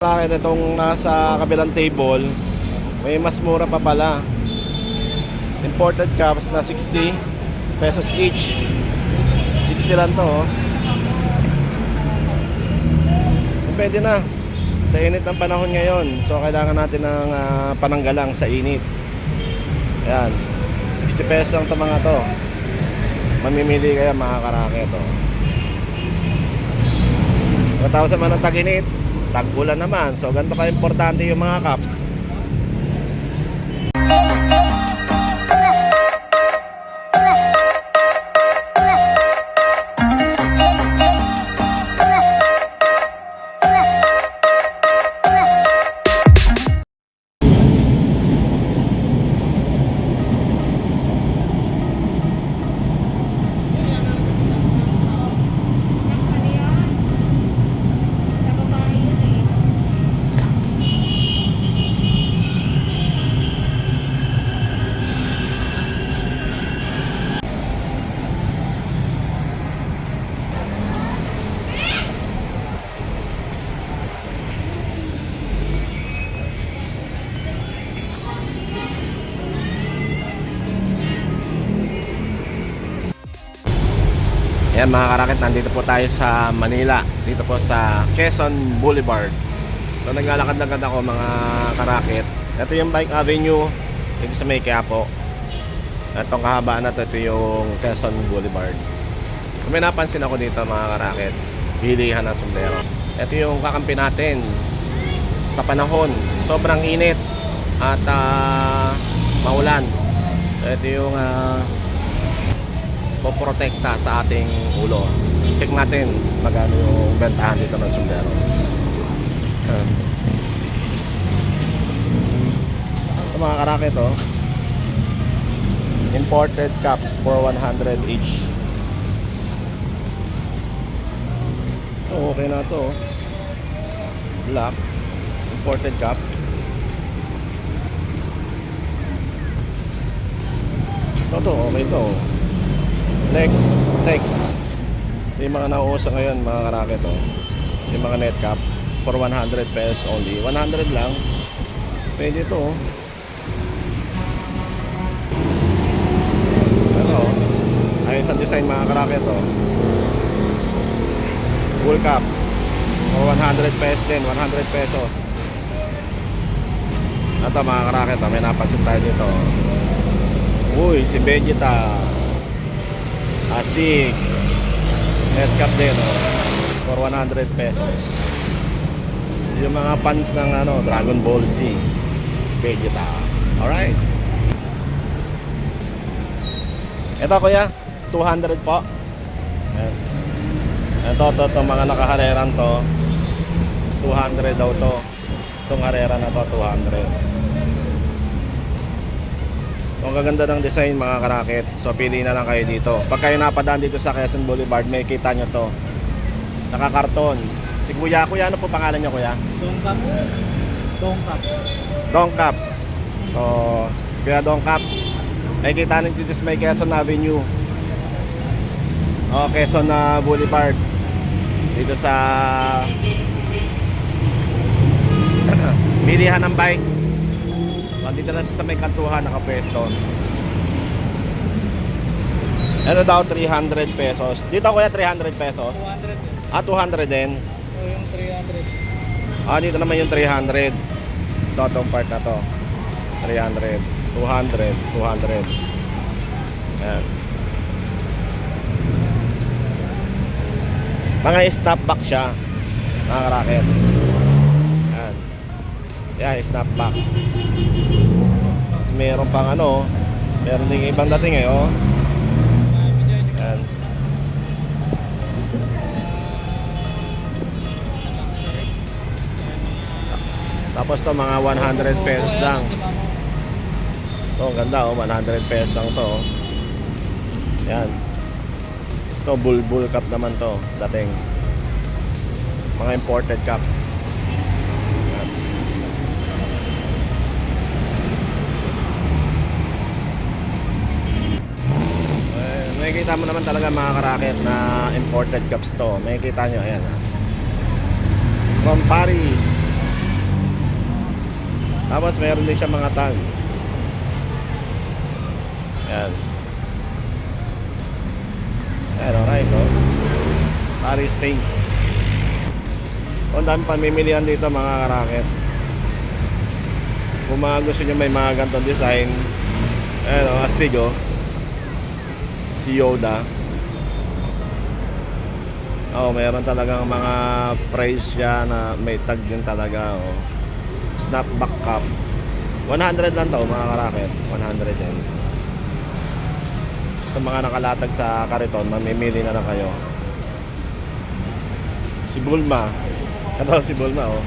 Bakit itong nasa kabilang table, may mas mura pa pala. Imported cups na 60 pesos each. 60 lang to, oh. Pwede na sa init ng panahon ngayon. So kailangan natin ng pananggalang sa init. Ayan, 60 pesos lang to mga to. Mamimili kayo mga karaket, oh. Pagkatapos naman ng tag-init, tag-ulan naman. So ganito ka-importante yung mga cups. Ayan mga karaket, nandito po tayo sa Manila. Dito po sa Quezon Boulevard. So naglalakad-lakad ako mga karaket. Ito yung Bike Avenue dito sa May Quiapo. Itong kahabaan na ito yung Quezon Boulevard. Kung may napansin ako dito mga karaket, bilihan ng sombrero. Ito yung kakampi natin sa panahon. Sobrang init at maulan. Ito yung poprotekta sa ating ulo. Check natin magkano yung bentahan dito ng sombrero. Ito mga karaket, oh. Imported cups for 100 each. Oh, okay na to, oh. Black imported cups. Ito, okay to. Next. Ito yung mga nauuso ngayon mga karaket, oh. Yung mga net cap for 100 pesos only. 100 lang. Pwede ito, oh. Ano, ayos ang design mga karaket, oh. Full cap for 100 pesos din. 100 pesos. Ito mga karaket, oh. May napansin tayo dito. Uy, si Vegeta Astig head cap din, oh, for 100 pesos. Yung mga fans ng Dragon Ball Z, Vegeta. Alright. Ito kuya, 200 po. Ito mga nakahareran to, 200 daw to. Itong harera na to, 200. Ang gaganda ng design mga karaket. So pili na lang kayo dito. Pag kayo napadaan dito sa Quezon Boulevard, may kita nyo to, nakakarton. Si kuya, ano po pangalan nyo kuya? Dong Caps. So si kuya Dong Caps, may kita nyo dito sa may Quezon Avenue, Quezon Boulevard, dito sa bilihan ng bike. Dito na sa may kantuhan nakapwesto. Ano daw, 300 pesos. Dito kuya 300 pesos. 200. 200 din. O yung 300. Dito naman yung 300. Itong part na to, 300, 200, 200. Ayan. Mga snapback siya mga karaket. Ayan. Yan, snapback. Meron pang meron ding ibang dating oh. Ayan. Tapos to mga 100 pesos lang. Ito ganda, oh, 100 pesos lang to, oh. Ayan. Ito bulbul cup naman to, dating mga imported cups. Makikita mo naman talaga mga karaket na imported cups to. Makikita nyo, ayan, from Paris. Tapos meron din siya mga tag. Yan. Yan, alright, no? Paris Saint. Ang dami pamimilihan dito mga karaket. Kung mga gusto nyo may mga ganitong design, ayan o, astig o. Si Yoda. Oh, mayroon talagang mga price siya na may tag din talaga o. Snapback cup. 100 lang to mga karaket. 100 din. Itong mga nakalatag sa kariton, mamimili na lang kayo. Si Bulma. Ito si Bulma oh.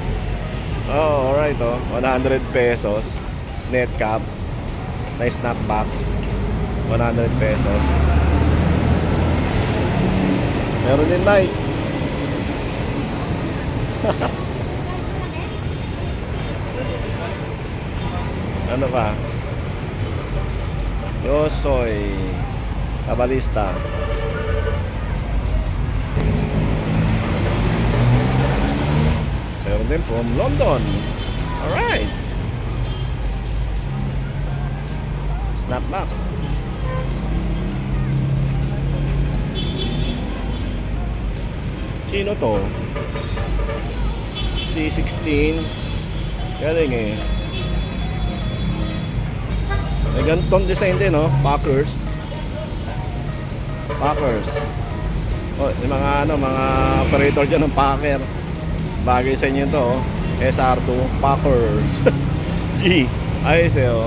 Oh, alright oh. 100 pesos. Net cap. Na snapback. 100 pesos. Meron din Nike. Ano pa? Yosoy Kabalista. Meron din from London. Alright. Snapback. Sino to? C16. Galing eh. May ganitong design din, no? Packers. Packers. Oh, yung mga mga operator dyan ng Packer. Bagay sa inyo to, oh. SR2 Packers. G. Ayos eh, oh.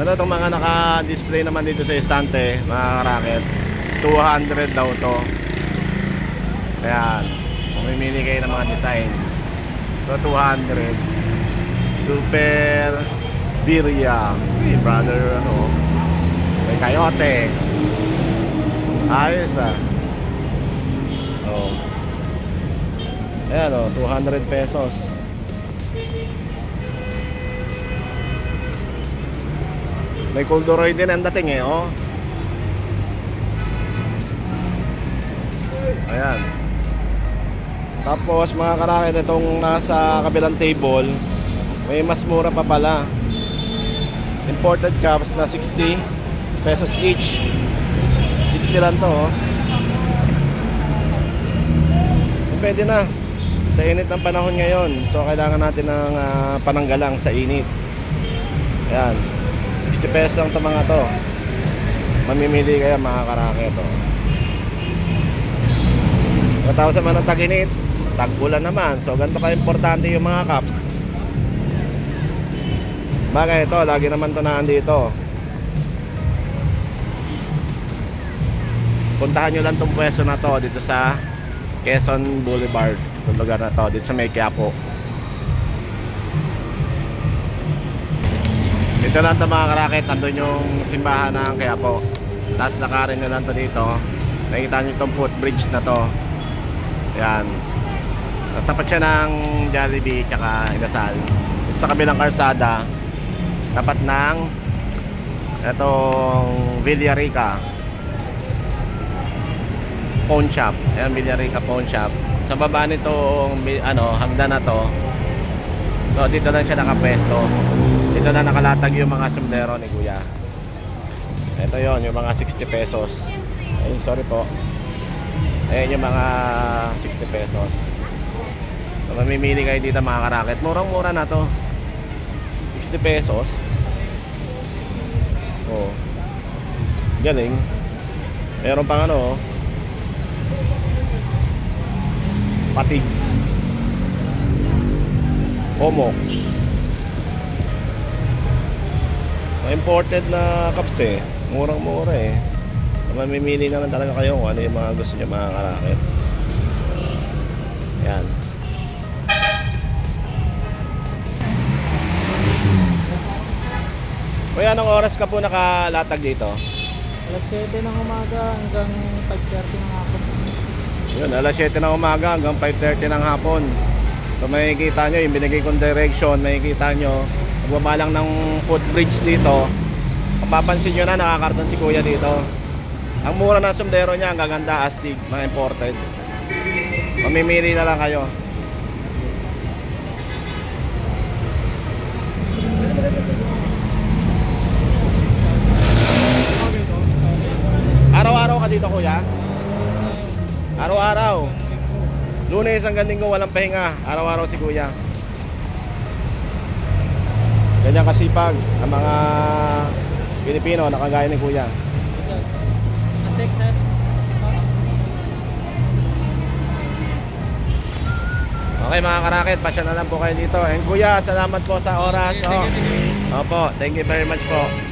Ano itong mga naka-display naman dito sa estante, mga racket. 200 daw to. Ayan. Mamimili kayo ng mga design. So 200. Super Birria. Si brother ano. May Coyote. Ayos ah. Oh. Ayan oh, 200 pesos. May corduroy din ang dating eh, oh. Ayan. Tapos mga karaket, itong nasa kabilang table, may mas mura pa pala. Imported cups na 60 pesos each. 60 lang to, oh. Pwede na. Sa init ng panahon ngayon, so kailangan natin ng pananggalang sa init. Ayan. 60 pesos lang ito mga to. Mamimili kayo mga karaket to. Matapos naman ng tag-init, tag-ulan naman. So ganito ka-importante yung mga cups. Bagay ito, lagi naman ito naandito. Puntahan nyo lang itong pwesto na to dito sa Quezon Boulevard. Itong lugar na to, dito sa May Quiapo. Dito lang ito mga karaket, nandun yung simbahan ng Quiapo. Tapos nakarin nyo lang ito dito. Nakikita nyo itong footbridge na to. Yan. Tapat siya ng Jollibee tsaka Inasal. Sa kabilang karsada, tapat ng itong Villarica Pawn Shop. Ayan, Villarica Pawn Shop. Sa baba nitong hagdan na to. So dito lang siya nakapwesto. Dito na nakalatag yung mga sombrero ni Kuya. Ito yon, yung mga 60 pesos. Ay, sorry po. Ayan yung mga 60 pesos. So mamimili kayo dito mga karaket. Murang-mura na to. 60 pesos. Oh. Galing. Meron pang ano, patig. Omo. Imported na cups eh. Murang-mura eh. Mamimili naman talaga kayo kung ano yung mga gusto nyo mga karaket. Yan. Kuya, anong oras ka po nakalatag dito? Alas 7 ng umaga hanggang 5:30 ng hapon. Yun, alas 7 ng umaga hanggang 5:30 ng hapon. So makikita nyo, yung binigay kong direction, makikita nyo, nagbaba lang ng footbridge dito. Mapapansin nyo na, nakakarton si Kuya dito. Ang mura na sombrero niya, ang gaganda, astig, mga imported. Mamimili na lang kayo. dito kuya? Araw-araw. Lunes hanggang Linggo walang pahinga. Araw-araw si kuya. Ganyan kasipag ang mga Pilipino na kagaya ni kuya. Atek, sir. Okay mga karakit, pasya na lang po kayo dito. And kuya, salamat po sa oras. Sige, sige, sige. Opo, thank you very much po.